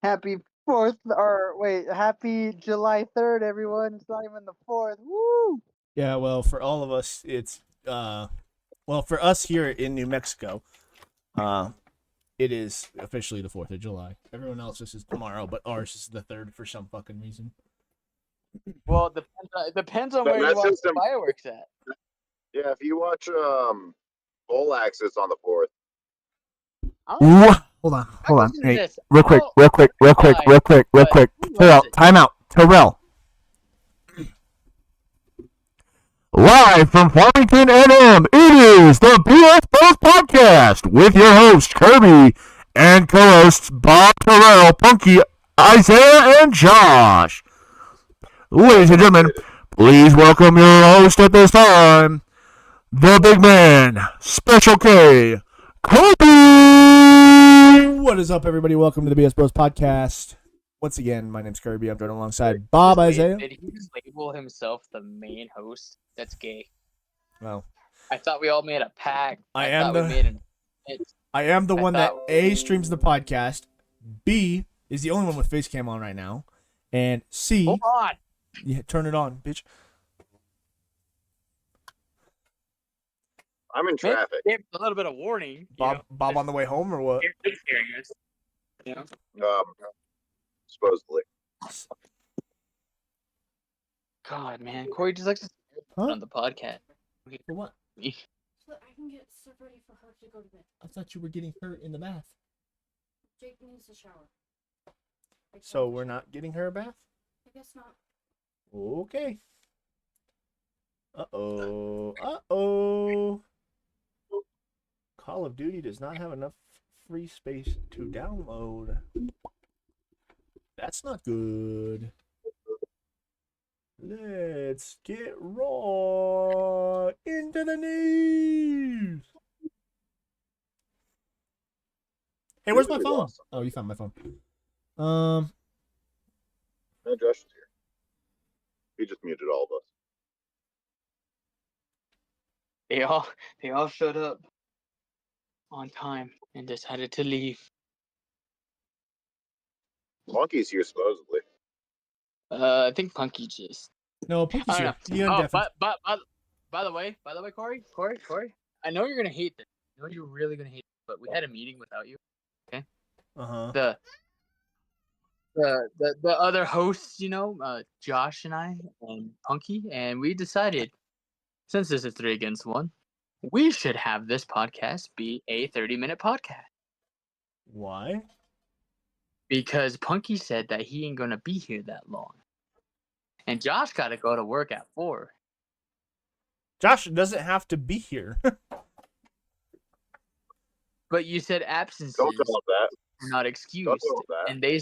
Happy 4th, or wait, happy July 3rd, everyone. It's not even the 4th. Woo! Yeah, well, for all of us, it's for us here in New Mexico, it is officially the 4th of July. Everyone else, this is tomorrow, but ours is the 3rd for some fucking reason. Well, it depends on where you watch the fireworks at. Yeah, if you watch Bull Axis on the 4th. Hold on. Hey, real quick. Time out. Terrell. Live from Farmington, NM, it is the BS Bros Podcast with your host, Kirby, and co-hosts Bob, Terrell, Punky, Isaiah, and Josh. Ladies and gentlemen, please welcome your host at this time, the big man, Special K, Kirby! What is up, everybody? Welcome to the BS Bros Podcast. Once again, my name's Kirby. I'm joined alongside Bob, Isaiah. Did he just label himself the main host? That's gay. Well, I thought we all made a pact. I am the one that A, streams the podcast, B, is the only one with face cam on right now, and C... Hold on! Yeah, turn it on, bitch. I'm in traffic. Give a little bit of warning. Bob on the way home or what? Supposedly. God, man, Corey just likes to on the podcast. For what? So that I can get stuff ready for her to go to bed. I thought you were getting her in the bath. Jake needs a shower. So we're not getting her a bath? I guess not. Okay. Uh-oh. Call of Duty does not have enough free space to download. That's not good. Let's get raw into the news. Hey, where's my phone? Oh, you found my phone. No, Josh is here. He just muted all of us. They all showed up on time and decided to leave. Monkey's here supposedly. I think Punky just. No, Punky's here. But by the way, Corey, I know you're gonna hate this. I know you're really gonna hate this, but we had a meeting without you. Okay. The other hosts, Josh and I and Punky, and we decided, since this is 3 against 1, we should have this podcast be a 30-minute podcast. Why? Because Punky said that he ain't gonna be here that long. And Josh gotta go to work at 4. Josh doesn't have to be here. But you said absences Don't tell him that. are not excused. Don't tell him that. And they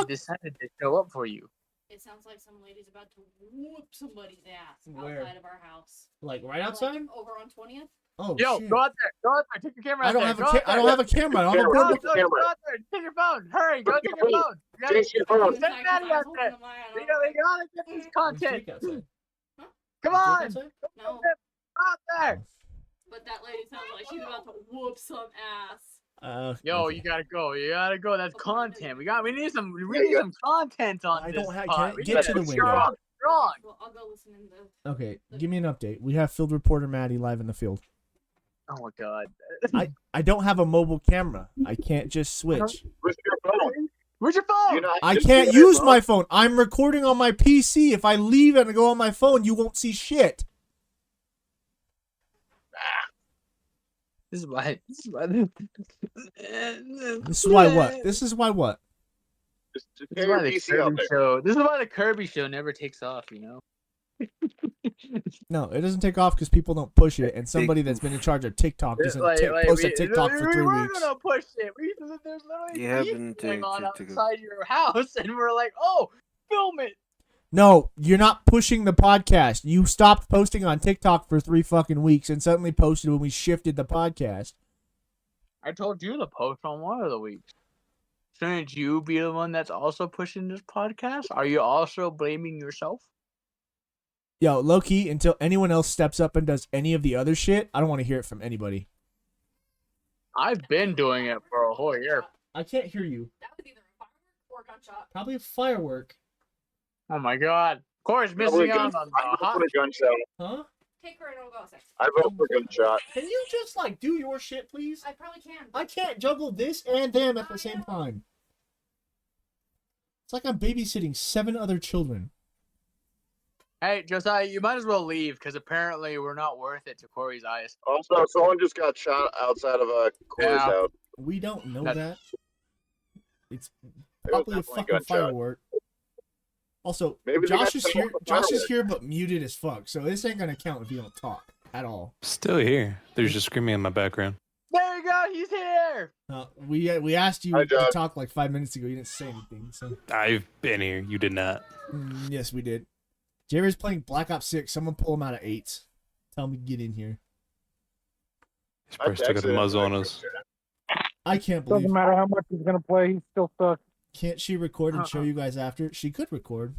decided to show up for you. It sounds like some lady's about to whoop somebody's ass Where? outside of our house. Like right outside? Like over on 20th? Oh, Yo, shit. go out there. Take your camera I out don't there. have a camera. I don't have a camera. I don't have a Go board. out there. Take your phone. Hurry, go take your phone. Take your phone. Send Maddie out there. We gotta get this content. Come on. No. Out there. But that lady sounds like she's about to whoop some ass. Yo, you gotta go. That's content. We need some content on I this. don't have. pod. Can I get to the window? Strong. Well, I'll go listen in the... Okay, give me an update. We have field reporter Maddie live in the field. Oh my god. I don't have a mobile camera. I can't just switch. Where's your phone? Where's your phone? I can't use my phone. I'm recording on my PC. If I leave and go on my phone, you won't see shit. This is why. This is why what? This is why what? Just This is your why the PC out Kirby there. show. This is why the Kirby show never takes off. No, it doesn't take off because people don't push it, and somebody that's been in charge of TikTok doesn't post a TikTok for 3 weeks. We're gonna push it. There's literally Yeah, beef going on outside your house, and we're like, oh, film it. No, you're not pushing the podcast. You stopped posting on TikTok for 3 fucking weeks and suddenly posted when we shifted the podcast. I told you to post on one of the weeks. Shouldn't you be the one that's also pushing this podcast? Are you also blaming yourself? Yo, low-key, until anyone else steps up and does any of the other shit, I don't want to hear it from anybody. I've been doing it for a whole year. I can't hear you. That was either a firework or gunshot. Probably a firework. Oh my god. Corey's Probably missing out on the I vote hot. for a gunshot. Huh? Take her and I'll go sex. I vote for gunshot. Can you just, like, do your shit, please? I probably can. I can't juggle this and them at the same time. It's like I'm babysitting 7 other children. Hey, Josiah, you might as well leave because apparently we're not worth it to Corey's eyes. Also, someone just got shot outside of Corey's Yeah. house. We don't know That- that. It's It was probably a definitely fucking gunshot. firework. Also, Maybe they Josh got is some here. more Josh is fireworks. here, but muted as fuck. So this ain't gonna count if you don't talk at all. Still here. There's just screaming in my background. There you go, he's here! We asked you Hi, to Josh. talk like 5 minutes ago. You didn't say anything. So I've been here. You did not. yes, we did. Jerry's playing Black Ops 6. Someone pull him out of 8s. Tell him to get in here. He's I probably still got the texted him. muzzle on us. I can't believe. Doesn't matter how much he's gonna play, he's still stuck. Can't she record and show you guys after? She could record.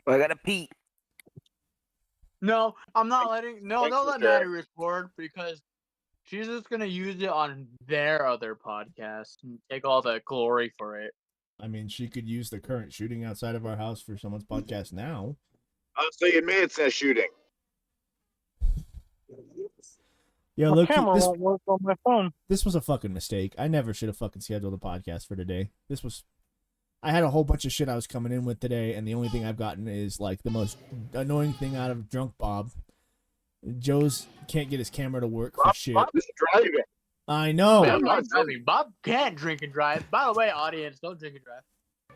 I gotta pee. No, I'm not letting. No, Thanks don't for let sharing. Maddie record because she's just gonna use it on their other podcast and take all the glory for it. I mean, she could use the current shooting outside of our house for someone's podcast now. So you admit it's a shooting. Yeah, My look, camera won't work on my phone. this was a fucking mistake. I never should have fucking scheduled a podcast for today. I had a whole bunch of shit I was coming in with today, and the only thing I've gotten is like the most annoying thing out of Drunk Bob. Joe's can't get his camera to work for shit. Bob is driving. I know. Man, Bob, Bob can't drink and drive. By the way, audience, don't drink and drive.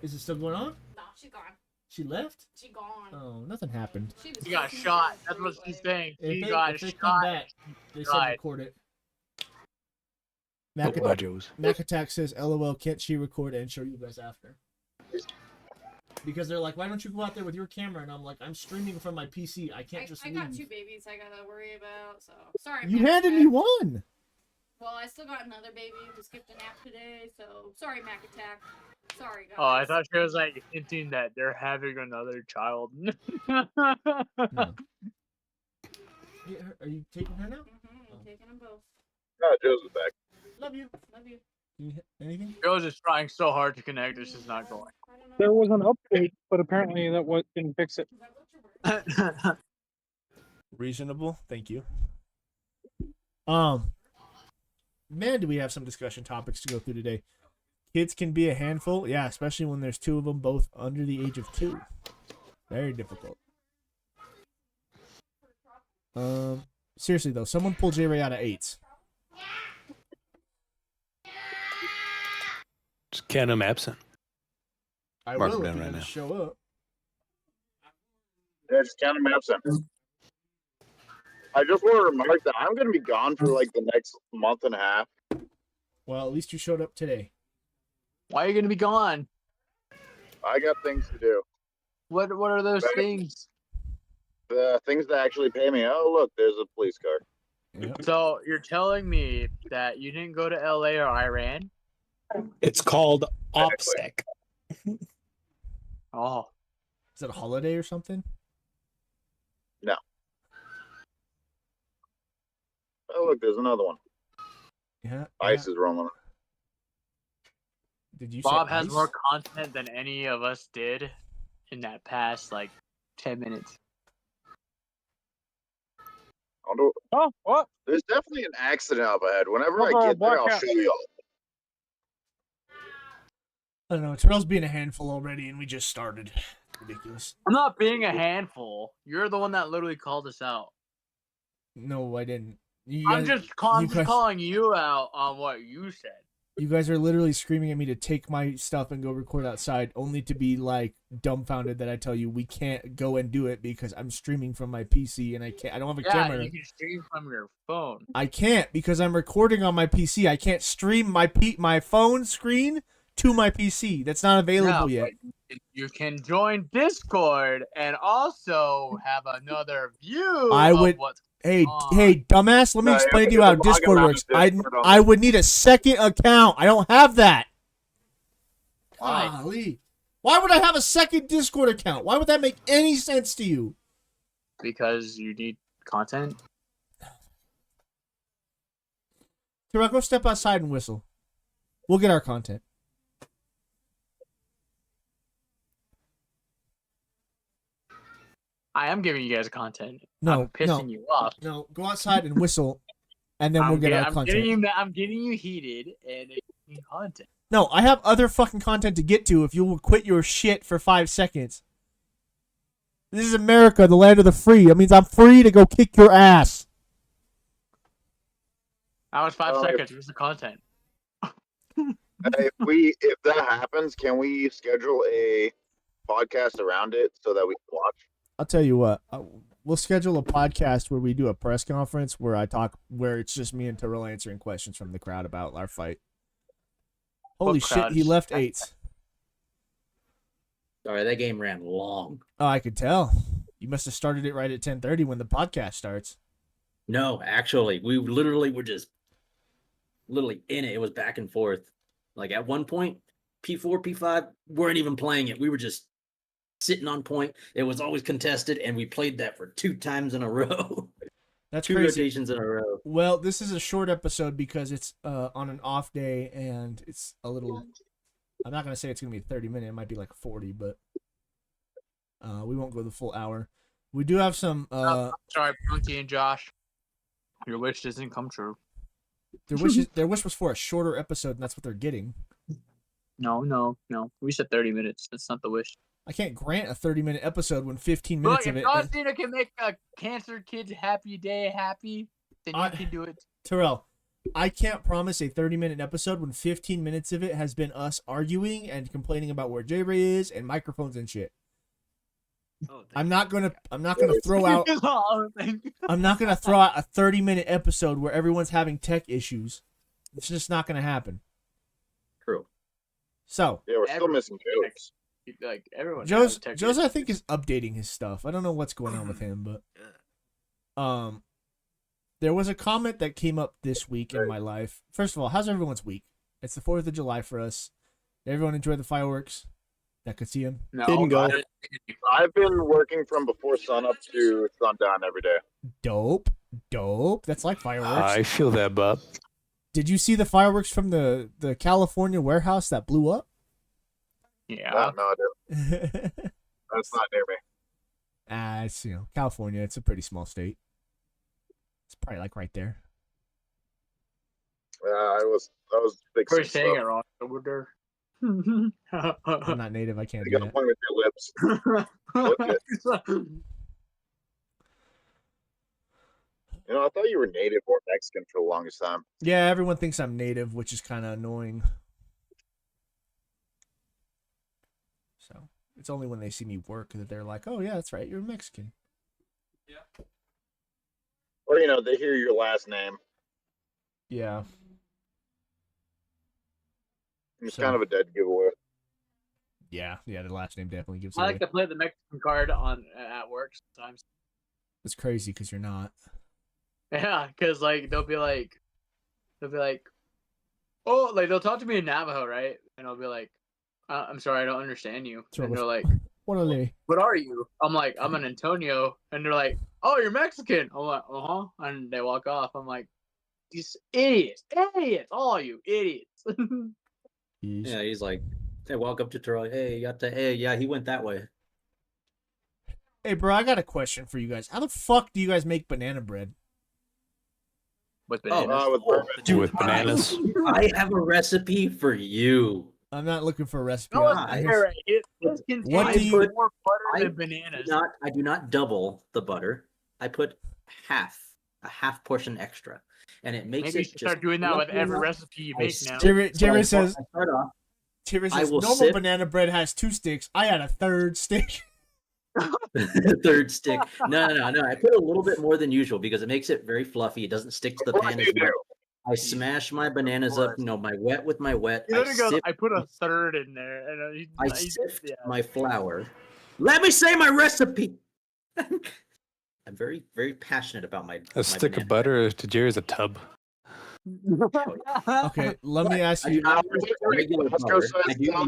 Is it still going on? No, she's gone. She left? She gone. Oh, nothing happened. She was She got shot. That's what she's saying. She got If they come shot. back, they said Died. record it. Oh, bye, Joe's. Mac Attack says, LOL, can't she record and show you guys after? Because they're like, why don't you go out there with your camera? And I'm like, I'm streaming from my PC. I can't just I leave. got 2 babies I gotta worry about, so sorry. You Matt. handed me one. Well, I still got another baby who skipped a nap today, so sorry, Mac Attack. Sorry, guys. Oh, I thought she was like hinting that they're having another child. No. Are you taking her now? I'm taking them both. Oh, Joe's is back. Love you. Love you. Anything? Joe's just trying so hard to connect. It's just not going. I don't know. There was an update, but apparently that didn't fix it. Is that what you're wearing? Reasonable. Thank you. Man, do we have some discussion topics to go through today? Kids can be a handful. Yeah, especially when there's 2 of them both under the age of 2. Very difficult. Seriously though, someone pull J-Ray out of 8s. Just count him absent. I Mark will him if down he right doesn't now. show up. Yeah, just count him absent. I just want to remark that I'm going to be gone for like the next month and a half. Well, at least you showed up today. Why are you gonna be gone? I got things to do. What are those Right. things? The things that actually pay me. Oh, look, there's a police car. Yep. So you're telling me that you didn't go to LA or Iran? It's called OPSEC. Oh, Is it a holiday or something? Oh, look, there's another one. Yeah. Ice is rolling. Did you Bob say has ice? more content than any of us did in that past like 10 minutes. Oh, what? There's definitely an accident up ahead. Whenever Look, I get there, I'll blackout. show you all. I don't know. Terrell's being a handful already, and we just started. Ridiculous. I'm not being a handful. You're the one that literally called us out. No, I didn't. I'm just calling guys- you out on what you said. You guys are literally screaming at me to take my stuff and go record outside, only to be like dumbfounded that I tell you we can't go and do it because I'm streaming from my PC and I can't. I don't have a Yeah, camera. you can stream from your phone. I can't because I'm recording on my PC. I can't stream my phone screen to my PC. That's not available Yeah, yet. but you can join Discord and also have another view I would- of what's Hey, on. hey, dumbass! Let me No, explain to yeah, you how because I'm Discord logging works. out of Discord on I would need a second account. I don't have that. Why? Golly. Why would I have a second Discord account? Why would that make any sense to you? Because you need content. Terrell, go step outside and whistle. We'll get our content. I am giving you guys content. No, I'm pissing you off. No, go outside and whistle, and then we'll get our content. I'm getting you heated and it's content. No, I have other fucking content to get to if you will quit your shit for 5 seconds. This is America, the land of the free. That means I'm free to go kick your ass. That was 5 seconds. Where's the content? If that happens, can we schedule a podcast around it so that we can watch? I'll tell you what. We'll schedule a podcast where we do a press conference where it's just me and Terrell answering questions from the crowd about our fight. Holy shit, he left 8. Sorry, that game ran long. Oh, I could tell. You must have started it right at 10:30 when the podcast starts. No, actually, we literally were just literally in it. It was back and forth. Like at one point, P4, P5 weren't even playing it. We were just sitting on point. It was always contested, and we played that for 2 times in a row. That's 2 crazy. rotations in a row. Well, this is a short episode because it's on an off day and it's a little. I'm not gonna say it's gonna be 30 minutes. It might be like 40, but we won't go the full hour. We do have some. Sorry, Punky and Josh. Your wish doesn't come true. Their wish was for a shorter episode, and that's what they're getting. No. We said 30 minutes. That's not the wish. I can't grant a 30-minute episode when 15 minutes of it. Look, if John can make a cancer kid's happy day happy, then you can do it. Terrell, I can't promise a 30-minute episode when 15 minutes of it has been us arguing and complaining about where J-Ray is and microphones and shit. I'm not gonna throw out a 30-minute episode where everyone's having tech issues. It's just not gonna happen. True. So yeah, we're still missing jokes. Like everyone. Joe's I think is updating his stuff. I don't know what's going on with him, but there was a comment that came up this week in my life. First of all, how's everyone's week? It's the 4th of July for us. Did everyone enjoy the fireworks? That could see him. No, didn't go. I've been working from before sunup to sundown every day. Dope. That's like fireworks. I feel that, Bob. Did you see the fireworks from the California warehouse that blew up? Yeah. No, I didn't. That's not near me. It's California. It's a pretty small state. It's probably like right there. I was big. We're saying it wrong. Over there. I'm not native. I can't do that. Point with your lips. I thought you were native or Mexican for the longest time. Yeah, everyone thinks I'm native, which is kind of annoying. So it's only when they see me work that they're like, "Oh yeah, that's right, you're Mexican." Yeah. Or they hear your last name. Yeah. It's kind of a dead giveaway. Yeah, the last name definitely gives I away. like to play the Mexican card at work sometimes. It's crazy because you're not. Yeah, because they'll be like, oh, they'll talk to me in Navajo, right? And I'll be like, I'm sorry, I don't understand you. And they're like, what are they? What are you? I'm like, I'm an Antonio. And they're like, oh, you're Mexican. I'm like, uh-huh. And they walk off. I'm like, these idiots, all you idiots. Yeah, he's like, hey, walk up to Troy. Hey, yeah, he went that way. Hey, bro, I got a question for you guys. How the fuck do you guys make banana bread? With bananas. With bananas. I have a recipe for you. I'm not looking for a recipe. No, what do you put more butter than bananas? I do not double the butter. I put a half portion extra, and it makes Maybe you it should just start doing that with every recipe you make now. Jerry says, will normal banana bread has 2 sticks. I had a 3rd stick. Third stick. No. I put a little bit more than usual because it makes it very fluffy. It doesn't stick to the pan as well. I smash my bananas up, my wet with my wet. I put a 3rd in there, and I sift my flour. Let me say my recipe. I'm very, very passionate about my. A stick of butter to Jerry's a tub. Okay, let me ask you. I do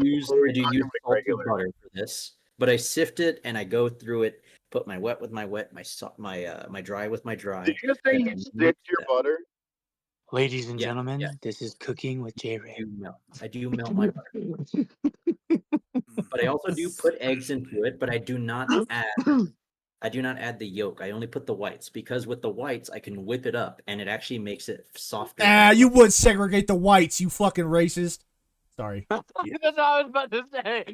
use salted butter for this, but I sift it and I go through it. Put my wet with my wet, my dry with my dry. Did you say you sift your butter? Ladies and gentlemen, this is Cooking with J-Ray. I do melt my butter. But I also do put eggs into it, but I do not add I do not add the yolk. I only put the whites because with the whites I can whip it up and it actually makes it softer. You would segregate the whites, you fucking racist. Sorry. That's what I was about to say.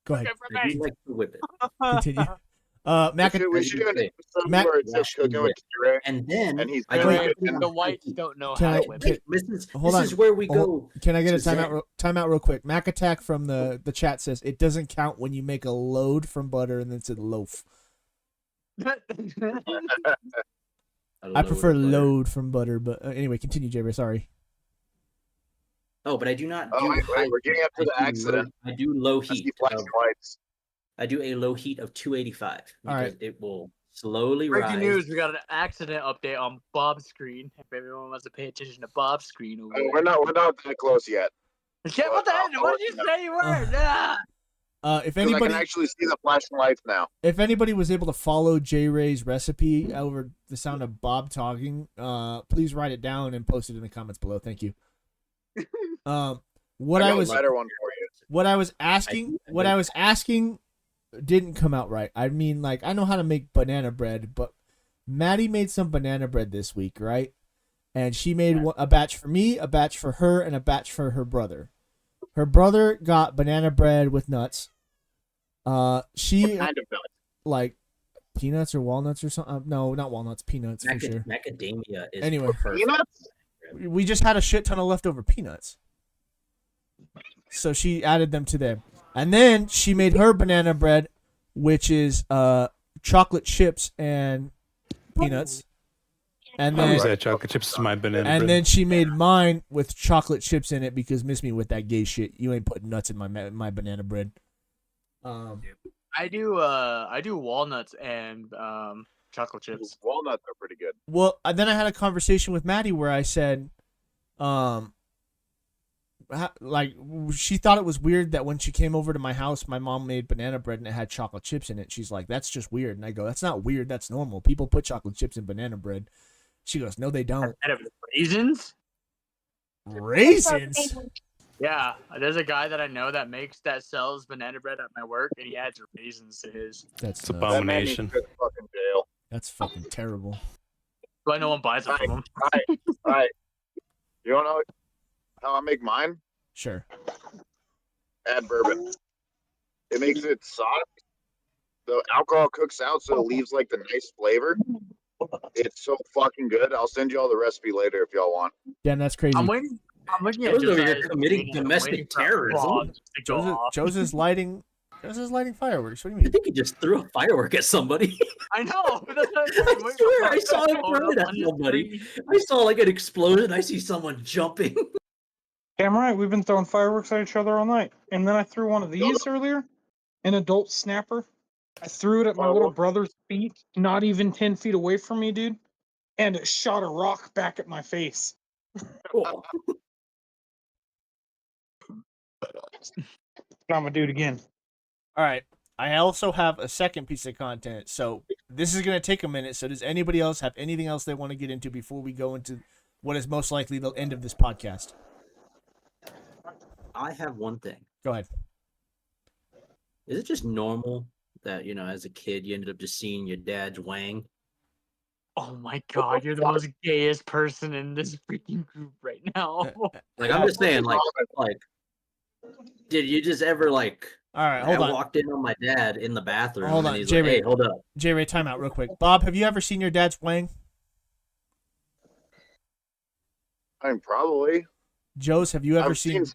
Go ahead. I do like to whip it. Continue. We should do an Wait, episode Mac- where it's just cooking with T-Ray, and then and he's I doing do it. it. The whites don't know Can how I- to whip. Wait, this Hold on. is where we go. Can I get a to Zen. timeout real quick? Mac Attack from the chat says it doesn't count when you make a load from butter and then it's a loaf. I prefer load from butter, but anyway, continue, Jabber. Sorry. Oh, but I do not. Oh, do wait, high we're getting up to heat. the accident. I do low I see heat. flashing lights. I do a low heat of 285 All because right. it will slowly Breaking rise. news: we got an accident update on Bob's screen. If everyone wants to pay attention to Bob's screen over We're not that close yet. there. What the hell? What did you say you were? If 'Cause I anybody can actually see the flashing lights now. if anybody was able to follow J Ray's recipe over the sound of Bob talking, please write it down and post it in the comments below. Thank you. What I got was a better one for you. what I was asking didn't come out right. I mean, like, I know how to make banana bread, but Maddie made some banana bread this week, right? And she made a batch for me, a batch for her, and a batch for her brother. Her brother got banana bread with nuts. She What kind of nuts? like peanuts or walnuts or something. No, not walnuts, peanuts for sure. Macadamia is Anyway. perfect. Peanuts? We just had a shit ton of leftover peanuts. So she added them to them. And then she made her banana bread, which is chocolate chips and peanuts. And I always then add chocolate chips to my banana and bread. then she made mine with chocolate chips in it because miss me with that gay shit. You ain't putting nuts in my banana bread. I do walnuts and chocolate chips. Walnuts are pretty good. Well, then I had a conversation with Maddie where I said, like, she thought it was weird that when she came over to my house, my mom made banana bread and it had chocolate chips in it. She's like, that's just weird. And I go, that's not weird. That's normal. People put chocolate chips in banana bread. She goes, no, they don't. Out of raisins? Raisins? Yeah, there's a guy that I know that sells banana bread at my work, and he adds raisins to his. That's It's nuts. That man needs to abomination. go to fucking jail. That's fucking terrible. But no one buys it from him. Alright. You don't know how I make mine? Sure. Add bourbon. It makes it soft. The alcohol cooks out, so it leaves like the nice flavor. It's so fucking good. I'll send you all the recipe later if y'all want. Damn, that's crazy. I'm looking at Those are Josiah's your committing screen and I'm domestic waiting for a terrorism. frog to go off. Jose's lighting fireworks. What do you I mean? think he just threw a firework at somebody. I know. That's what I I'm waiting swear for I a saw frog him to throw go it up at on his somebody. screen. I saw like an explosion. I see someone jumping. Damn right, we've been throwing fireworks at each other all night. And then I threw one of these earlier, an adult snapper. I threw it at my little brother's feet, not even 10 feet away from me, dude. And it shot a rock back at my face. Cool. I'm gonna do it again. All right. I also have a second piece of content. So this is going to take a minute. So does anybody else have anything else they want to get into before we go into what is most likely the end of this podcast? I have one thing. Go ahead. Is it just normal that, as a kid, you ended up just seeing your dad's wang? Oh my god, you're the most gayest person in this freaking group right now. Like, I'm just saying, like, did you just ever, like, All right, hold I on. walked in on my dad in the bathroom, Hold and on, he's J-Ray. like, hey, hold up. J-Ray, time out real quick. Bob, have you ever seen your dad's wang? I mean, probably. Joe's, have you ever I've seen... seen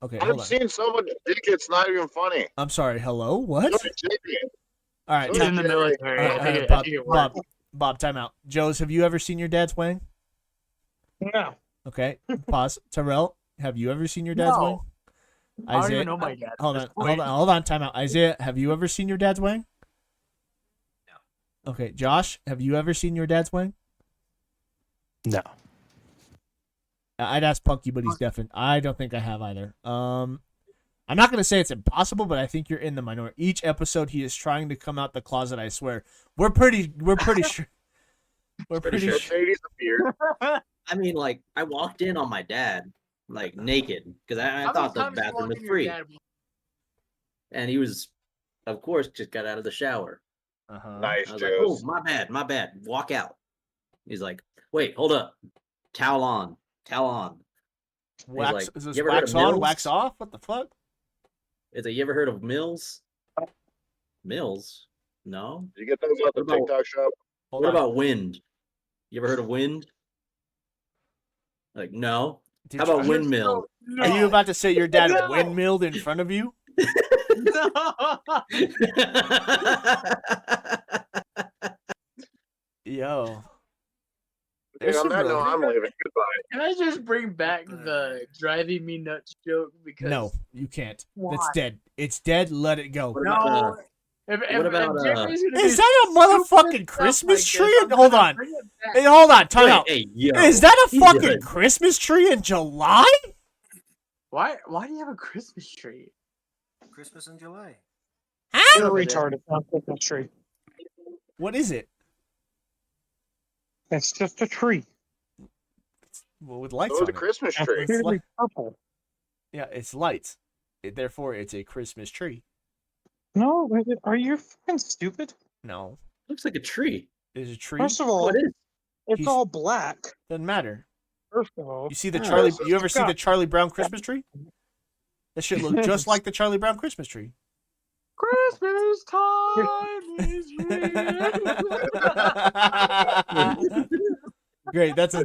Okay, hold I've on. seen so much dick, it's not even funny. I'm sorry. Hello? What? So did JP. All right, So He's did in the Jerry. military. All right, I think Bob, it Bob, works. Bob, time out. Joe's, have you ever seen your dad's wang? No. Okay, pause. Terrell, have you ever seen your dad's No. wang? I don't even know my dad. Hold on, hold on, time out. Isaiah, have you ever seen your dad's wang? No. Okay, Josh, have you ever seen your dad's wang? No. I'd ask Punky, but he's deafened. I don't think I have either. I'm not gonna say it's impossible, but I think you're in the minority. Each episode, he is trying to come out the closet. I swear, we're pretty sure. We're pretty Sure, sure. Shady's a beard. I mean, like, I walked in on my dad, like, naked, because I thought the bathroom was free. And he was, of course, just got out of the shower. Uh-huh. Nice, I was like, oh, Joe's. my bad. Walk out. He's like, wait, hold up. Towel on. Wax, like, is this you ever heard wax of on, Mills? wax off? What the fuck? He's like, you ever heard of Mills? Mills? No. You get those at the What about- TikTok shop? Hold What on. about wind? You ever heard of wind? Like, no. Did How you- about windmill? Are you about to say your dad No. windmilled in front of you? No. Yo. Hey, There's on some that real- note, I'm leaving. Goodbye. Can I just bring back the driving me nuts joke? Because No, you can't. That's Why? dead. It's dead. Let it go. What about, no. If what about, Jeremy's gonna Is do that a stupid motherfucking stuff Christmas like tree? this, I'm Hold gonna on. bring it back. Hey, hold on. Time Wait, out. hey, yo. Is that a He's fucking good. Christmas tree in July? Why do you have a Christmas tree? Christmas in July. You're a over there. retard. It's not Christmas tree. What is it? It's just a tree. Well, with lights So on the it. Christmas It's tree. clearly purple. Yeah, it's lights. Therefore, it's a Christmas tree. No, are you fucking stupid? No, Looks like a tree. it's a tree. First of Oh, all, it is. it's He's- all black. Doesn't matter. First of all, You see the Oh, Charlie? so You ever see the Scott. Charlie Brown Christmas tree? That shit look just like the Charlie Brown Christmas tree. Christmas time is here. Great. That's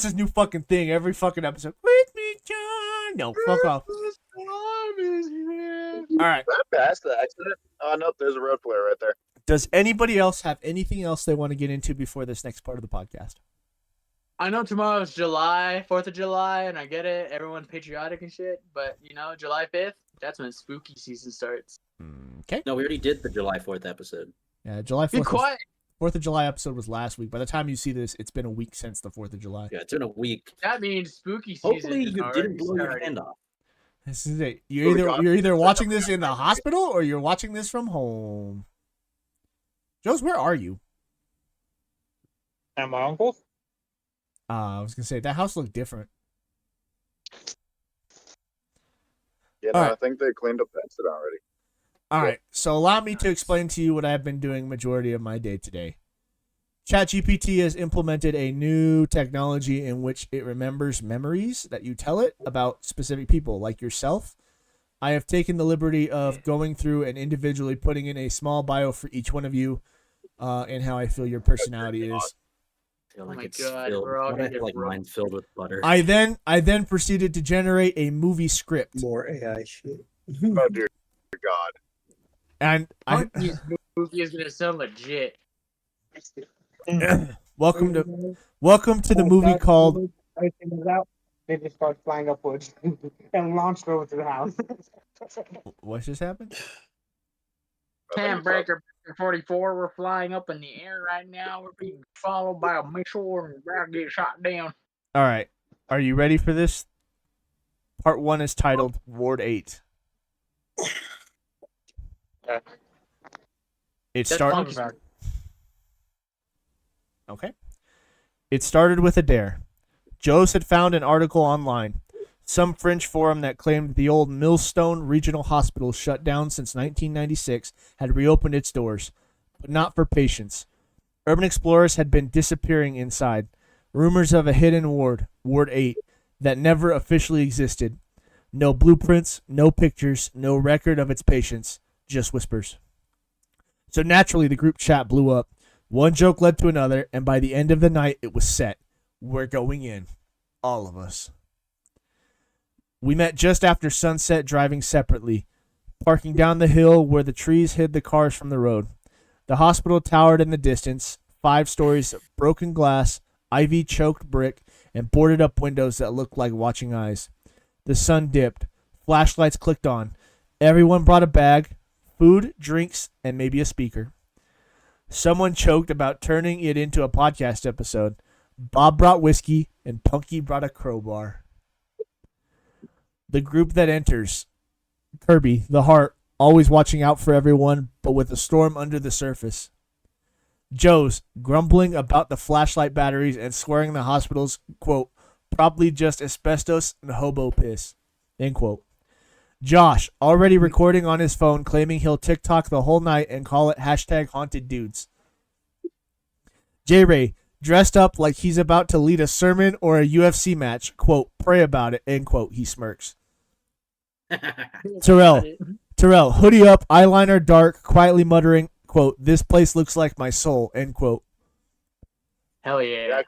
his new fucking thing. Every fucking episode. With me, John. No, fuck off. Christmas time is here. All right. That past the accident. Oh no, there's a road flare right there. Does anybody else have anything else they want to get into before this next part of the podcast? I know tomorrow's July, 4th of July, and I get it. Everyone's patriotic and shit, but July 5th, that's when spooky season starts. Okay. No, we already did the July 4th episode. Yeah, July Be 4th. quiet. 4th of July episode was last week. By the time you see this, it's been a week since the 4th of July. Yeah, it's been a week. That means spooky season. Hopefully is you already didn't blow your started. hand off. This is it. You're either watching this in the hospital or you're watching this from home. Joes, where are you? and my uncle. I was gonna say that house looked different. Yeah, no, All right. I think they cleaned up that shit already. All right, so allow me to explain to you what I've been doing majority of my day today. ChatGPT has implemented a new technology in which it remembers memories that you tell it about specific people, like yourself. I have taken the liberty of going through and individually putting in a small bio for each one of you, and how I feel your personality is. I feel Oh like my it's God, filled. we're all I gonna feel get like broke. mine's filled with butter. I then proceeded to generate a movie script, More AI shit. Oh dear God. and I Punky's movie is gonna sound legit. welcome to the movie called. Everything is out. They just start flying upwards and launch over to the house. What just happened? Cam Breaker 44, we're flying up in the air right now. We're being followed by a missile and we're about to get shot down. All right, are you ready for this? Part 1 is titled Ward 8. Yeah. It That's started. Punky's movie. Okay. It started with a dare. Joe's had found an article online. Some French forum that claimed the old Millstone Regional Hospital, shut down since 1996, had reopened its doors, but not for patients. Urban explorers had been disappearing inside. Rumors of a hidden ward, Ward 8, that never officially existed. No blueprints, no pictures, no record of its patients, just whispers. So naturally, the group chat blew up. One joke led to another, and by the end of the night, it was set. We're going in. All of us. We met just after sunset, driving separately, parking down the hill where the trees hid the cars from the road. The hospital towered in the distance, 5 stories of broken glass, ivy-choked brick, and boarded-up windows that looked like watching eyes. The sun dipped. Flashlights clicked on. Everyone brought a bag, food, drinks, and maybe a speaker. Someone choked about turning it into a podcast episode. Bob brought whiskey, and Punky brought a crowbar. The group that enters. Kirby, the heart, always watching out for everyone, but with a storm under the surface. Joe's, grumbling about the flashlight batteries and swearing the hospital's, quote, probably just asbestos and hobo piss, end quote. Josh, already recording on his phone, claiming he'll TikTok the whole night and call it #HauntedDudes. J-Ray, dressed up like he's about to lead a sermon or a UFC match. Quote, pray about it, end quote. He smirks. Terrell, hoodie up, eyeliner dark, quietly muttering, quote, this place looks like my soul, end quote. Hell yeah.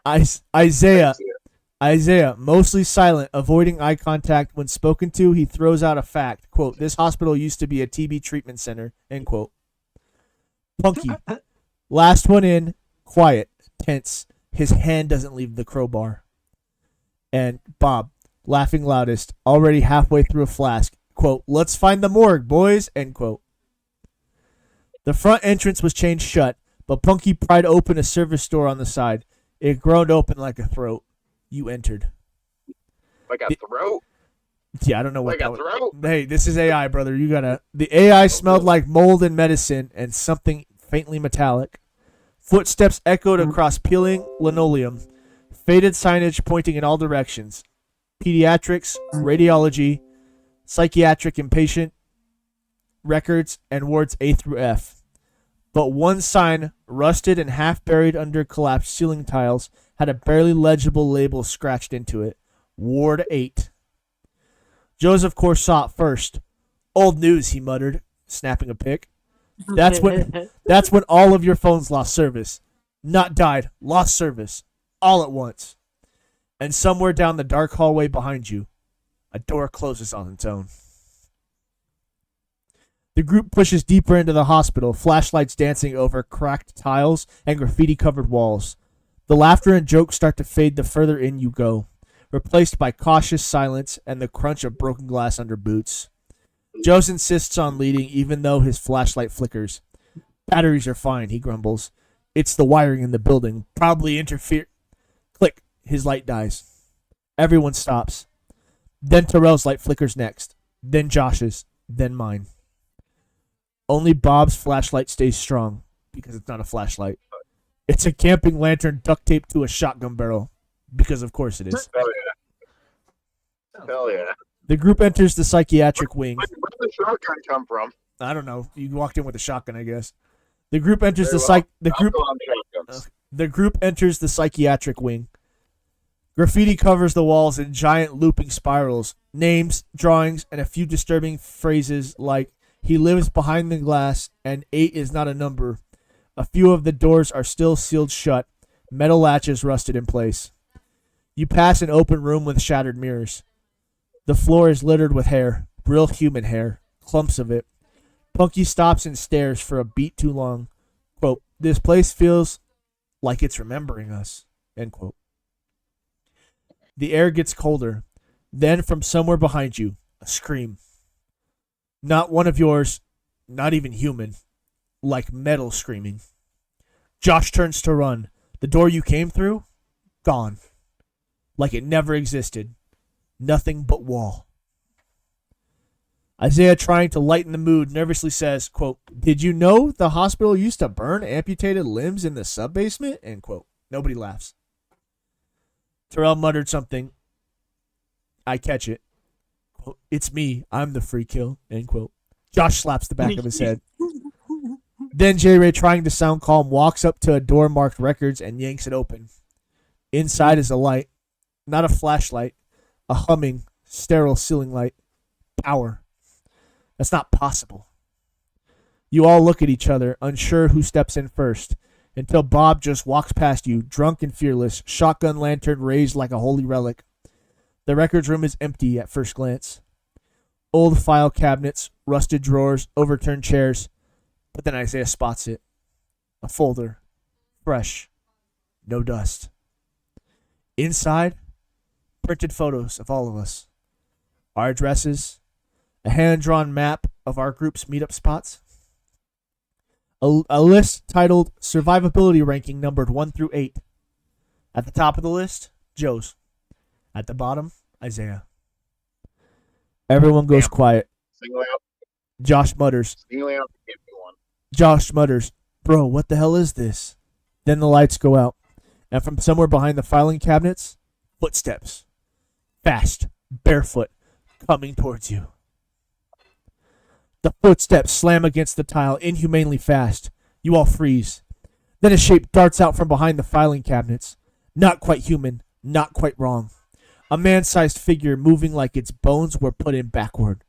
Isaiah, mostly silent, avoiding eye contact. When spoken to, he throws out a fact, quote, this hospital used to be a TB treatment center, end quote. Punky, last one in, quiet, tense. His hand doesn't leave the crowbar. And Bob, laughing loudest, already halfway through a flask, quote, let's find the morgue, boys, end quote. The front entrance was chained shut, but Punky pried open a service door on the side. It groaned open like a throat. You entered. Like a throat? Yeah, I don't know what Like a throat? Hey, this is AI, brother. You gotta. The AI smelled like mold and medicine and something faintly metallic. Footsteps echoed across peeling linoleum. Faded signage pointing in all directions. Pediatrics, radiology, psychiatric inpatient, records, and wards A through F. But one sign, rusted and half buried under collapsed ceiling tiles, had a barely legible label scratched into it. Ward 8. Joe's, of course, saw it first. Old news, he muttered, snapping a pic. That's when all of your phones lost service. Not died, lost service. All at once. And somewhere down the dark hallway behind you, a door closes on its own. The group pushes deeper into the hospital, flashlights dancing over cracked tiles and graffiti-covered walls. The laughter and jokes start to fade the further in you go, replaced by cautious silence and the crunch of broken glass under boots. Joes insists on leading even though his flashlight flickers. Batteries are fine, he grumbles. It's the wiring in the building. Probably interfere. Click. His light dies. Everyone stops. Then Terrell's light flickers next. Then Josh's. Then mine. Only Bob's flashlight stays strong, because it's not a flashlight. It's a camping lantern duct taped to a shotgun barrel, because of course it is. Hell yeah. Hell yeah. The group enters the psychiatric wing. Where'd the shotgun come from? I don't know. You walked in with a shotgun, I guess. The group enters the group enters the psychiatric wing. Graffiti covers the walls in giant looping spirals. Names, drawings, and a few disturbing phrases like he lives behind the glass and 8 is not a number. A few of the doors are still sealed shut, metal latches rusted in place. You pass an open room with shattered mirrors. The floor is littered with hair, real human hair, clumps of it. Punky stops and stares for a beat too long. Quote, this place feels like it's remembering us, end quote. The air gets colder. Then from somewhere behind you, a scream. Not one of yours, not even human. Like metal screaming. Josh turns to run. The door you came through? Gone. Like it never existed. Nothing but wall. Isaiah, trying to lighten the mood, nervously says, quote, did you know the hospital used to burn amputated limbs in the sub-basement? End quote. Nobody laughs. Terrell muttered something. I catch it. Quote, it's me. I'm the free kill. End quote. Josh slaps the back of his head. Then J-Ray, trying to sound calm, walks up to a door marked records and yanks it open. Inside is a light. Not a flashlight. A humming, sterile ceiling light. Power. That's not possible. You all look at each other, unsure who steps in first, until Bob just walks past you, drunk and fearless, shotgun lantern raised like a holy relic. The records room is empty at first glance. Old file cabinets, rusted drawers, overturned chairs. But then Isaiah spots it. A folder. Fresh. No dust. Inside, printed photos of all of us. Our addresses. A hand-drawn map of our group's meetup spots. A list titled Survivability Ranking numbered 1 through 8. At the top of the list, Joe's. At the bottom, Isaiah. Everyone goes quiet. Single out. Josh mutters. Singling out the one. Josh mutters, bro, what the hell is this? Then the lights go out, and from somewhere behind the filing cabinets, footsteps. Fast, barefoot, coming towards you. The footsteps slam against the tile inhumanely fast. You all freeze. Then a shape darts out from behind the filing cabinets. Not quite human, not quite wrong. A man-sized figure moving like its bones were put in backward.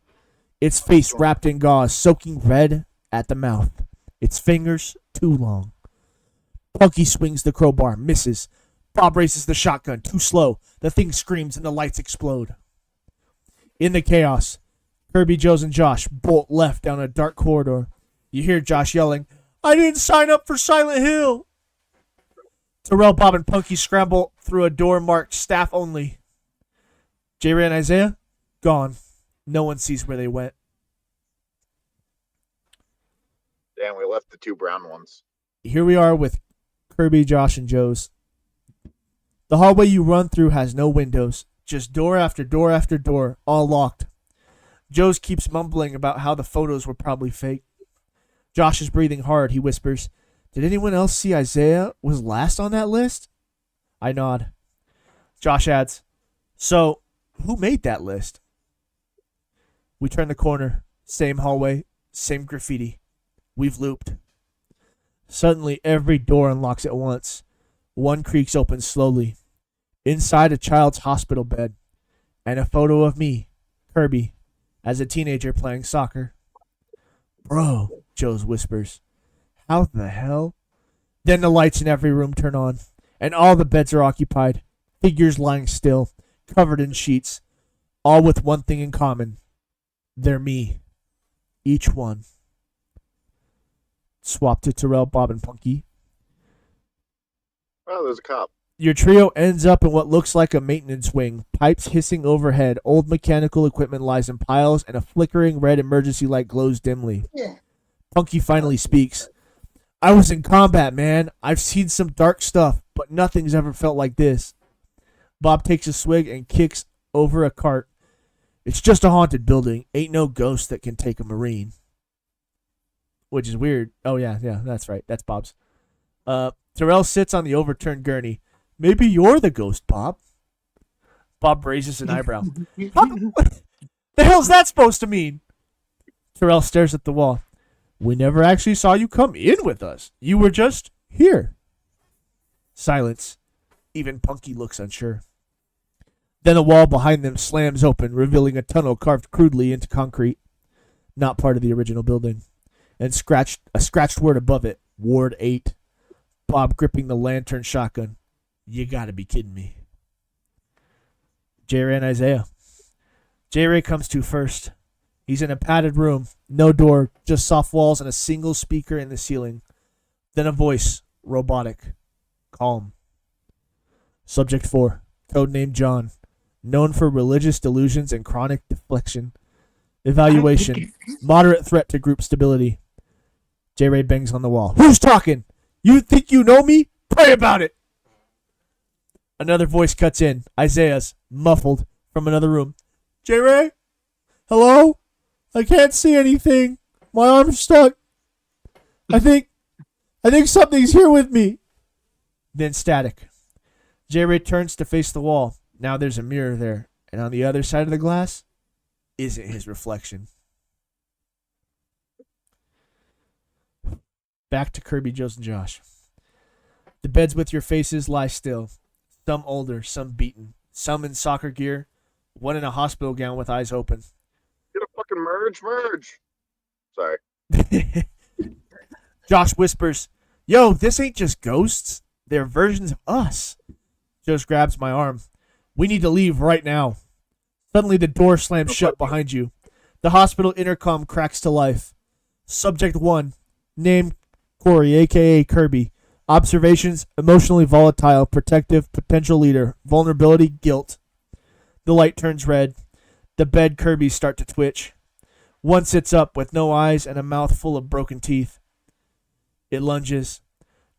Its face wrapped in gauze, soaking red at the mouth. Its fingers too long. Punky swings the crowbar, misses. Bob races the shotgun, too slow. The thing screams and the lights explode. In the chaos, Kirby, Joes, and Josh bolt left down a dark corridor. You hear Josh yelling, "I didn't sign up for Silent Hill!" Terrell, Bob, and Punky scramble through a door marked staff only. J-Ray and Isaiah? Gone. No one sees where they went. Damn, we left the two brown ones. Here we are with Kirby, Josh, and Joe's. The hallway you run through has no windows, just door after door after door, all locked. Joe's keeps mumbling about how the photos were probably fake. Josh is breathing hard. He whispers, "Did anyone else see Isaiah was last on that list?" I nod. Josh adds, "So, who made that list?" We turn the corner. Same hallway, same graffiti. We've looped. Suddenly, every door unlocks at once. One creaks open slowly. Inside a child's hospital bed. And a photo of me, Kirby, as a teenager playing soccer. "Bro," Joe's whispers. "How the hell?" Then the lights in every room turn on, and all the beds are occupied. Figures lying still, covered in sheets, all with one thing in common. They're me. Each one. Swap to Terrell, Bob, and Punky. Oh, there's a cop. Your trio ends up in what looks like a maintenance wing. Pipes hissing overhead. Old mechanical equipment lies in piles, and a flickering red emergency light glows dimly. Punky finally speaks. "I was in combat, man. I've seen some dark stuff, but nothing's ever felt like this." Bob takes a swig and kicks over a cart. "It's just a haunted building. Ain't no ghost that can take a Marine." Which is weird. Oh, yeah, that's right. That's Bob's. Terrell sits on the overturned gurney. "Maybe you're the ghost, Bob." Bob raises an eyebrow. What the hell's that supposed to mean? Terrell stares at the wall. "We never actually saw you come in with us. You were just here." Silence. Even Punky looks unsure. Then a wall behind them slams open, revealing a tunnel carved crudely into concrete. Not part of the original building. And a scratched word above it, Ward 8. Bob gripping the lantern shotgun. "You gotta be kidding me." J-Ray and Isaiah. J-Ray comes to first. He's in a padded room, no door, just soft walls and a single speaker in the ceiling. Then a voice, robotic, calm. Subject 4, codename John, known for religious delusions and chronic deflection. Evaluation, moderate threat to group stability. J-Ray bangs on the wall. "Who's talking? You think you know me? Pray about it." Another voice cuts in, Isaiah's, muffled, from another room. "J-Ray? Hello? I can't see anything. My arm's stuck. I think something's here with me." Then static. J-Ray turns to face the wall. Now there's a mirror there, and on the other side of the glass isn't his reflection. Back to Kirby, Joes, and Josh. The beds with your faces lie still. Some older, some beaten, some in soccer gear, one in a hospital gown with eyes open. Get a fucking merge. Sorry. Josh whispers, "Yo, this ain't just ghosts. They're versions of us." Joe grabs my arm. "We need to leave right now." Suddenly the door slams shut behind you. The hospital intercom cracks to life. Subject 1, named Corey, a.k.a. Kirby. Observations, emotionally volatile, protective, potential leader, vulnerability, guilt. The light turns red. The bed Kirby's start to twitch. One sits up with no eyes and a mouth full of broken teeth. It lunges.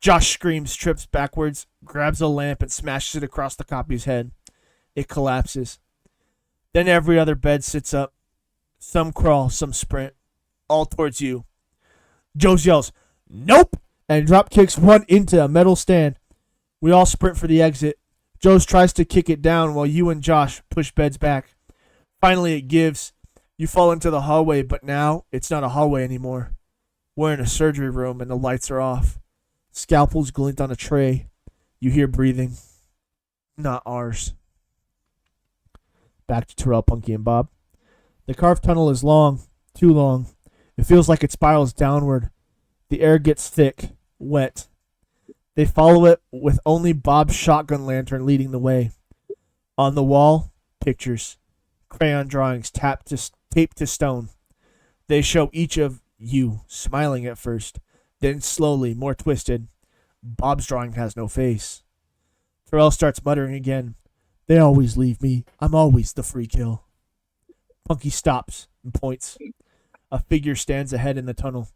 Josh screams, trips backwards, grabs a lamp and smashes it across the copy's head. It collapses. Then every other bed sits up. Some crawl, some sprint. All towards you. Joe yells, "Nope!" and drop kicks one into a metal stand. We all sprint for the exit. Joe tries to kick it down while you and Josh push beds back. Finally it gives. You fall into the hallway, but now it's not a hallway anymore. We're in a surgery room and the lights are off. Scalpels glint on a tray. You hear breathing. Not ours. Back to Terrell, Punky, and Bob. The carved tunnel is long, too long. It feels like it spirals downward. The air gets thick, wet. They follow it with only Bob's shotgun lantern leading the way. On the wall, pictures. Crayon drawings taped to stone. They show each of you smiling at first, then slowly, more twisted. Bob's drawing has no face. Terrell starts muttering again. They always leave me. I'm always the free kill. Punky stops and points. A figure stands ahead in the tunnel,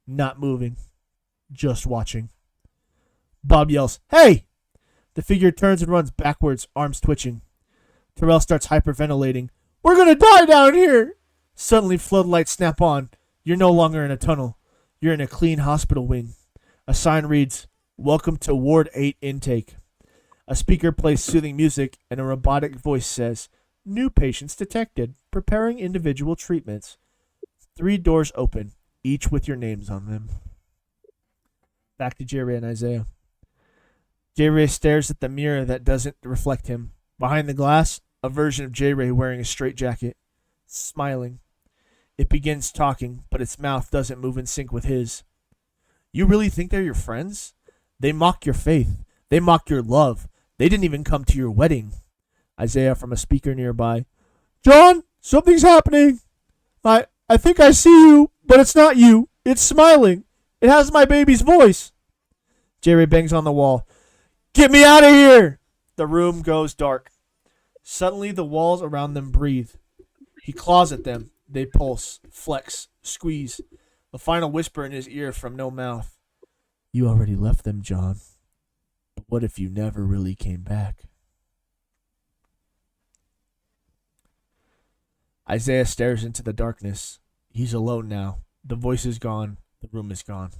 not moving, just watching. Bob yells, "Hey!" The figure turns and runs backwards, arms twitching. Terrell starts hyperventilating. We're gonna die down here! Suddenly, floodlights snap on. You're no longer in a tunnel. You're in a clean hospital wing. A sign reads, Welcome to Ward 8 Intake. A speaker plays soothing music, and a robotic voice says, New patients detected. Preparing individual treatments. 3 doors open, each with your names on them. Back to J-Ray and Isaiah. J-Ray stares at the mirror that doesn't reflect him. Behind the glass, a version of J-Ray wearing a straitjacket, smiling. It begins talking, but its mouth doesn't move in sync with his. You really think they're your friends? They mock your faith. They mock your love. They didn't even come to your wedding. Isaiah from a speaker nearby. John, something's happening. I think I see you, but it's not you. It's smiling. It has my baby's voice. J-Ray bangs on the wall. Get me out of here! The room goes dark. Suddenly, the walls around them breathe. He claws at them. They pulse, flex, squeeze. A final whisper in his ear from no mouth. You already left them, John. But what if you never really came back? Isaiah stares into the darkness. He's alone now. The voice is gone. The room is gone.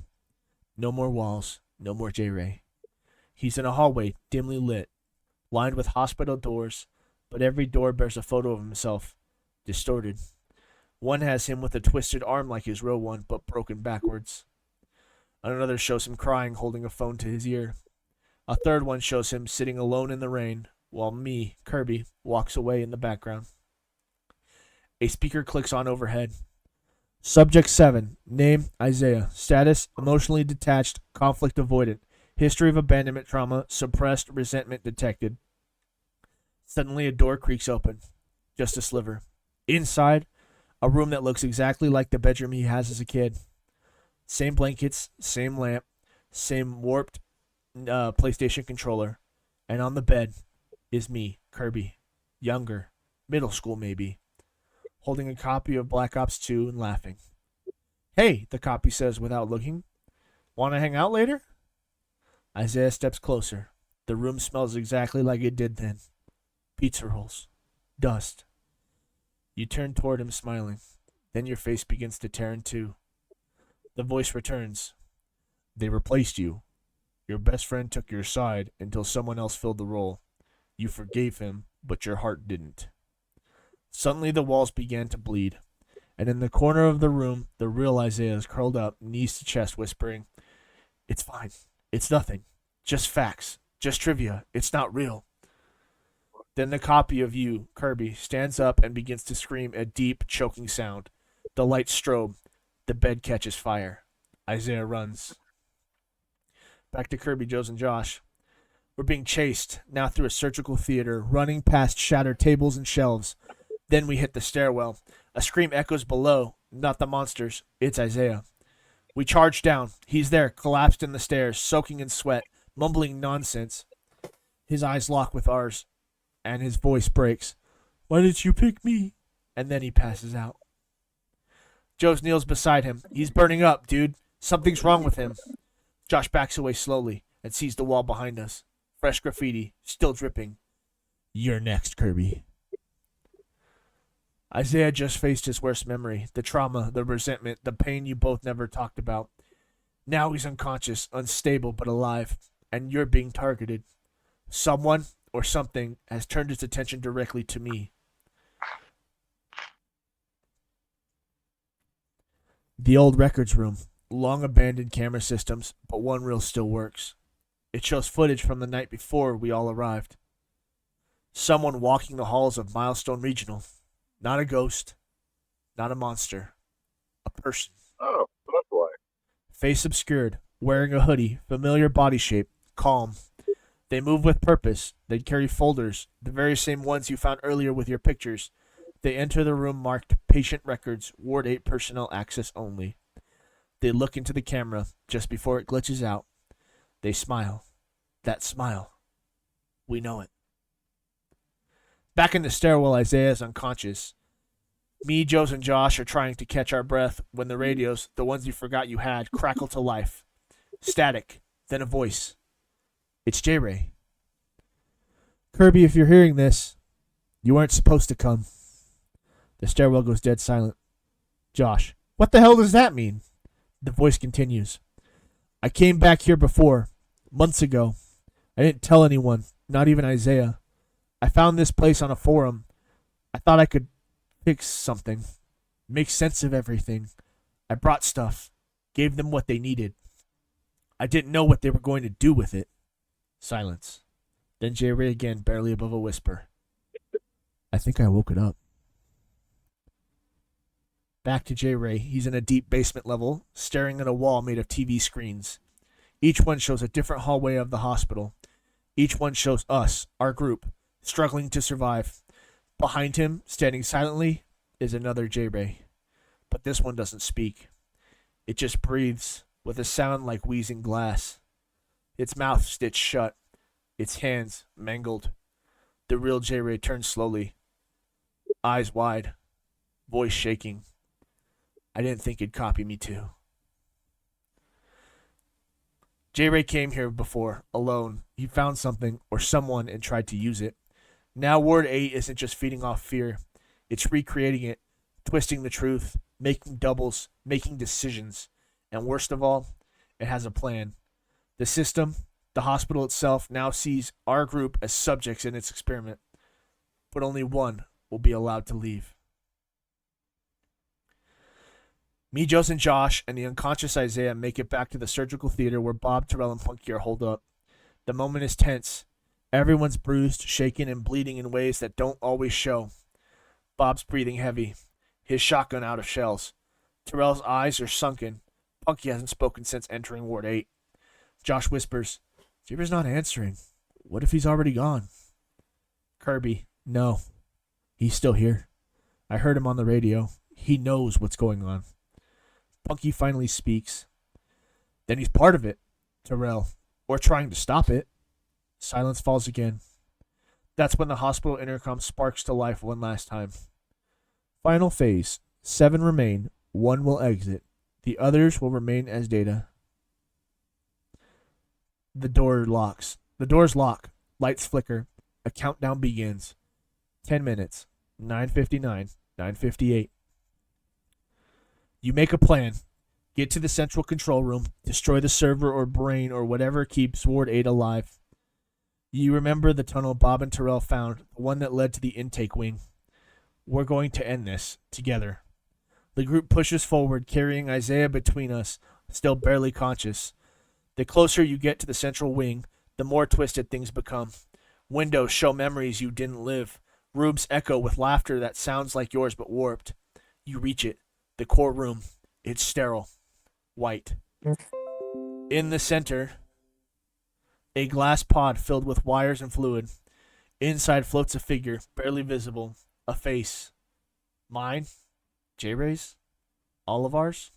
No more walls. No more J-Ray. He's in a hallway, dimly lit, lined with hospital doors, but every door bears a photo of himself, distorted. One has him with a twisted arm like his real one, but broken backwards. Another shows him crying, holding a phone to his ear. A third one shows him sitting alone in the rain, while me, Kirby, walks away in the background. A speaker clicks on overhead. Subject 7. Name, Isaiah. Status, emotionally detached, conflict avoidant. History of abandonment trauma, suppressed resentment detected. Suddenly a door creaks open. Just a sliver. Inside, a room that looks exactly like the bedroom he has as a kid. Same blankets, same lamp, same warped PlayStation controller. And on the bed is me, Kirby. Younger. Middle school, maybe. Holding a copy of Black Ops 2 and laughing. Hey, the copy says without looking. Want to hang out later? Isaiah steps closer. The room smells exactly like it did then. Pizza rolls. Dust. You turn toward him smiling. Then your face begins to tear in two. The voice returns. They replaced you. Your best friend took your side until someone else filled the role. You forgave him, but your heart didn't. Suddenly the walls began to bleed, and in the corner of the room, the real Isaiah is curled up, knees to chest, whispering, It's fine. It's nothing. Just facts. Just trivia. It's not real. Then the copy of you, Kirby, stands up and begins to scream a deep, choking sound. The lights strobe. The bed catches fire. Isaiah runs. Back to Kirby, Joes, and Josh. We're being chased, now through a surgical theater, running past shattered tables and shelves. Then we hit the stairwell. A scream echoes below. Not the monsters. It's Isaiah. We charge down. He's there, collapsed in the stairs, soaking in sweat, mumbling nonsense. His eyes lock with ours, and his voice breaks. Why didn't you pick me? And then he passes out. Joes kneels beside him. He's burning up, dude. Something's wrong with him. Josh backs away slowly and sees the wall behind us. Fresh graffiti, still dripping. You're next, Kirby. Isaiah just faced his worst memory, the trauma, the resentment, the pain you both never talked about. Now he's unconscious, unstable, but alive, and you're being targeted. Someone or something has turned its attention directly to me. The old records room. Long abandoned camera systems, but one reel still works. It shows footage from the night before we all arrived. Someone walking the halls of Milestone Regional. Not a ghost. Not a monster. A person. Oh, that's why. Face obscured, wearing a hoodie, familiar body shape, calm. They move with purpose. They carry folders, the very same ones you found earlier with your pictures. They enter the room marked Patient Records, Ward 8 Personnel Access Only. They look into the camera just before it glitches out. They smile. That smile. We know it. Back in the stairwell, Isaiah is unconscious. Me, Joes, and Josh are trying to catch our breath when the radios, the ones you forgot you had, crackle to life. Static, then a voice. It's J-Ray. Kirby, if you're hearing this, you weren't supposed to come. The stairwell goes dead silent. Josh, what the hell does that mean? The voice continues. I came back here before, months ago. I didn't tell anyone, not even Isaiah. I found this place on a forum. I thought I could fix something, make sense of everything. I brought stuff, gave them what they needed. I didn't know what they were going to do with it. Silence. Then J-Ray again, barely above a whisper. I think I woke it up. Back to J-Ray. He's in a deep basement level, staring at a wall made of TV screens. Each one shows a different hallway of the hospital. Each one shows us, our group, struggling to survive. Behind him, standing silently, is another J-Ray. But this one doesn't speak. It just breathes, with a sound like wheezing glass. Its mouth stitched shut. Its hands mangled. The real J-Ray turns slowly. Eyes wide. Voice shaking. I didn't think he'd copy me too. J-Ray came here before, alone. He found something, or someone, and tried to use it. Now Ward 8 isn't just feeding off fear. It's recreating it, twisting the truth, making doubles, making decisions. And worst of all, it has a plan. The system, the hospital itself, now sees our group as subjects in its experiment. But only one will be allowed to leave. Me, Joes, and Josh, and the unconscious Isaiah make it back to the surgical theater where Bob, Terrell, and Punky are holed up. The moment is tense. Everyone's bruised, shaken, and bleeding in ways that don't always show. Bob's breathing heavy, his shotgun out of shells. Terrell's eyes are sunken. Punky hasn't spoken since entering Ward 8. Josh whispers, Jibber's not answering. What if he's already gone? Kirby, no. He's still here. I heard him on the radio. He knows what's going on. Punky finally speaks. Then he's part of it, Terrell, or trying to stop it. Silence falls again. That's when the hospital intercom sparks to life one last time. Final phase. 7 remain. 1 will exit. The others will remain as data. The door locks. The doors lock. Lights flicker. A countdown begins. 10 minutes. 9:59. 9:58. You make a plan. Get to the central control room. Destroy the server or brain or whatever keeps Ward 8 alive. You remember the tunnel Bob and Terrell found, the one that led to the intake wing. We're going to end this, together. The group pushes forward, carrying Isaiah between us, still barely conscious. The closer you get to the central wing, the more twisted things become. Windows show memories you didn't live. Rooms echo with laughter that sounds like yours but warped. You reach it. The core room. It's sterile. White. In the center, a glass pod filled with wires and fluid. Inside floats a figure, barely visible. A face. Mine? J-Ray's? All of ours?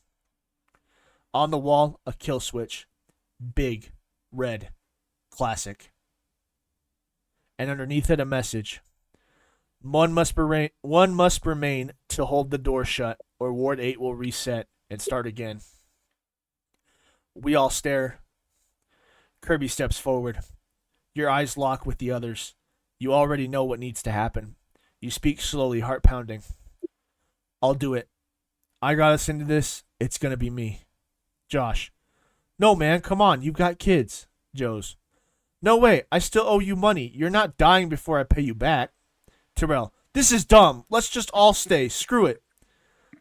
On the wall, a kill switch. Big. Red. Classic. And underneath it, a message. One must remain to hold the door shut, or Ward 8 will reset and start again. We all stare. Kirby steps forward. Your eyes lock with the others. You already know what needs to happen. You speak slowly, heart pounding. I'll do it. I got us into this. It's gonna be me. Josh. No, man, come on. You've got kids. Joes. No way. I still owe you money. You're not dying before I pay you back. Terrell. This is dumb. Let's just all stay. Screw it.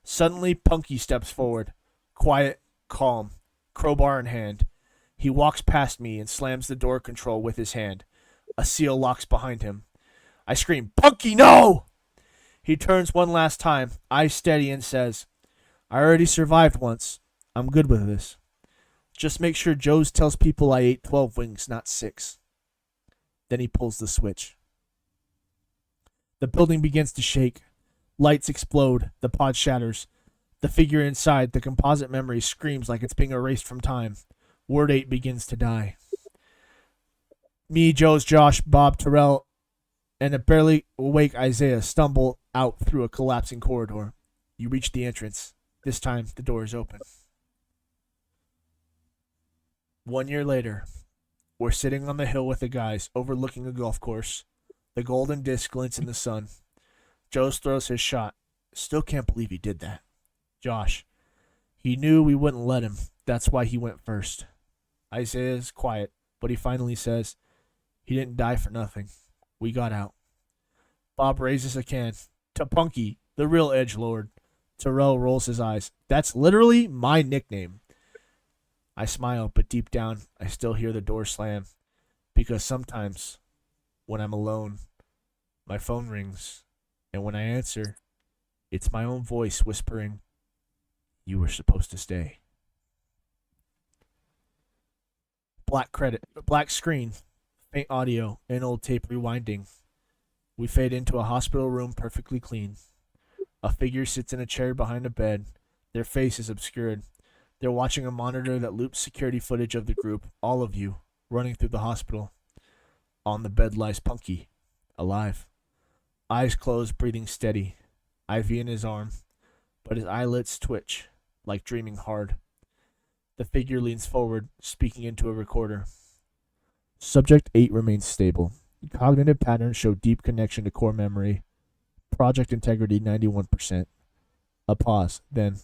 Suddenly, Punky steps forward. quiet, calm, crowbar in hand. He walks past me and slams the door control with his hand. A seal locks behind him. I scream, "Punky, no!" He turns one last time, eyes steady, and says, "I already survived once. I'm good with this. Just make sure Joe's tells people I ate 12 wings, not 6. Then he pulls the switch. The building begins to shake. Lights explode. The pod shatters. The figure inside, the composite memory, screams like it's being erased from time. Word 8 begins to die. Me, Joe's, Josh, Bob, Terrell, and a barely awake Isaiah stumble out through a collapsing corridor. You reach the entrance. This time, the door is open. 1 year later, we're sitting on the hill with the guys, overlooking a golf course. The golden disc glints in the sun. Joe throws his shot. Still can't believe he did that. Josh, he knew we wouldn't let him. That's why he went first. Isaiah's quiet, but he finally says, he didn't die for nothing. We got out. Bob raises a can. To Punky, the real edgelord. Terrell rolls his eyes. That's literally my nickname. I smile, but deep down, I still hear the door slam. Because sometimes, when I'm alone, my phone rings, and when I answer, it's my own voice whispering, "You were supposed to stay." Black screen, faint audio, and old tape rewinding. We fade into a hospital room perfectly clean. A figure sits in a chair behind a bed. Their face is obscured. They're watching a monitor that loops security footage of the group, all of you, running through the hospital. On the bed lies Punky, alive. Eyes closed, breathing steady. IV in his arm, but his eyelids twitch, like dreaming hard. The figure leans forward, speaking into a recorder. Subject 8 remains stable. Cognitive patterns show deep connection to core memory. Project integrity 91%. A pause, then.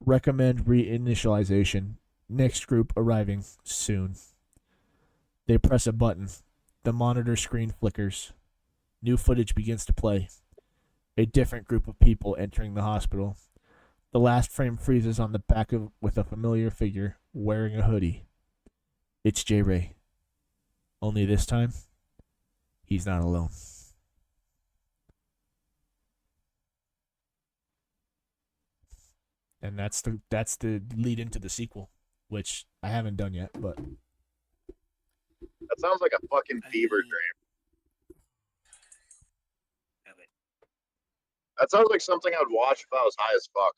Recommend reinitialization. Next group arriving soon. They press a button. The monitor screen flickers. New footage begins to play. A different group of people entering the hospital. The last frame freezes on the back with a familiar figure wearing a hoodie. It's J. Ray. Only this time, he's not alone. And that's the lead into the sequel, which I haven't done yet, but That sounds like a fucking fever dream. That sounds like something I'd watch if I was high as fuck.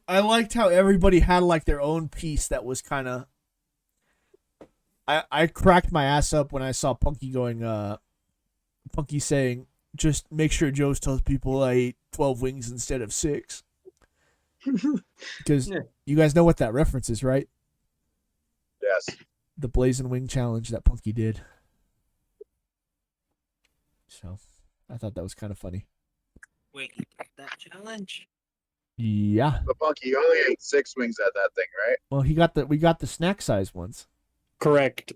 I liked how everybody had like their own piece that was kind of. I cracked my ass up when I saw Punky Punky saying, "Just make sure Joe tells people I ate 12 wings instead of 6." Because you guys know what that reference is, right? Yes. The Blazing Wing Challenge that Punky did. So, I thought that was kind of funny. Wait, you picked that challenge? Yeah. But Punky, you only ate 6 wings at that thing, right? Well, we got the snack size ones. Correct.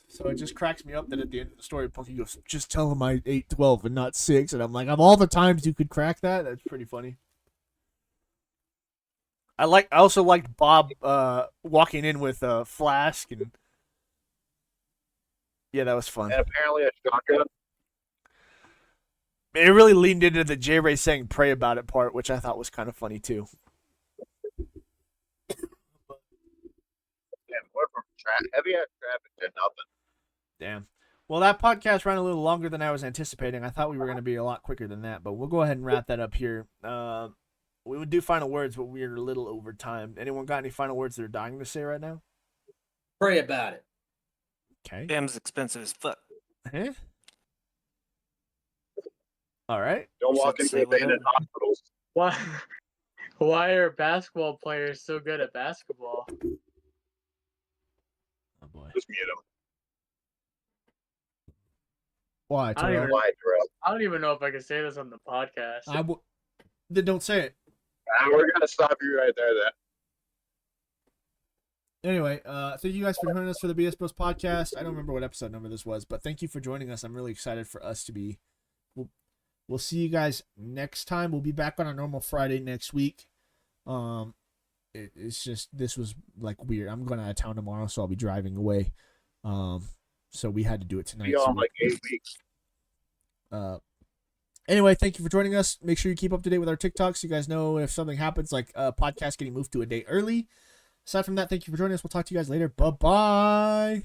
So it just cracks me up that at the end of the story, Punky goes, "Just tell him I ate 12 and not 6." And I'm like, of all the times you could crack that, that's pretty funny. I also liked Bob walking in with a flask, and yeah, that was fun. And apparently a shotgun. It really leaned into the J. Ray saying "pray about it" part, which I thought was kind of funny too. Damn, what from heavy ass traffic did nothing. Damn. Well, that podcast ran a little longer than I was anticipating. I thought we were going to be a lot quicker than that, but we'll go ahead and wrap that up here. We would do final words, but we're a little over time. Anyone got any final words they're dying to say right now? Pray about it. Okay. Damn's expensive as fuck. Eh? All right. Don't walk Should into say abandoned whatever. hospitals. Why are basketball players so good at basketball? Oh boy. Just mute them. Why? I don't Terrell? even- Why, Terrell? I don't even know if I can say this on the podcast. Then don't say it. We're gonna stop you right there. Then. Anyway, thank you guys for joining us for the BS Bros podcast. I don't remember what episode number this was, but thank you for joining us. I'm really excited for us to be. We'll We'll see you guys next time. We'll be back on our normal Friday next week. It's just, this was like weird. I'm going out of town tomorrow, so I'll be driving away. So we had to do it tonight. Be on like 8 weeks. Anyway, thank you for joining us. Make sure you keep up to date with our TikToks so you guys know if something happens, like a podcast getting moved to a day early. Aside from that, thank you for joining us. We'll talk to you guys later. Bye-bye.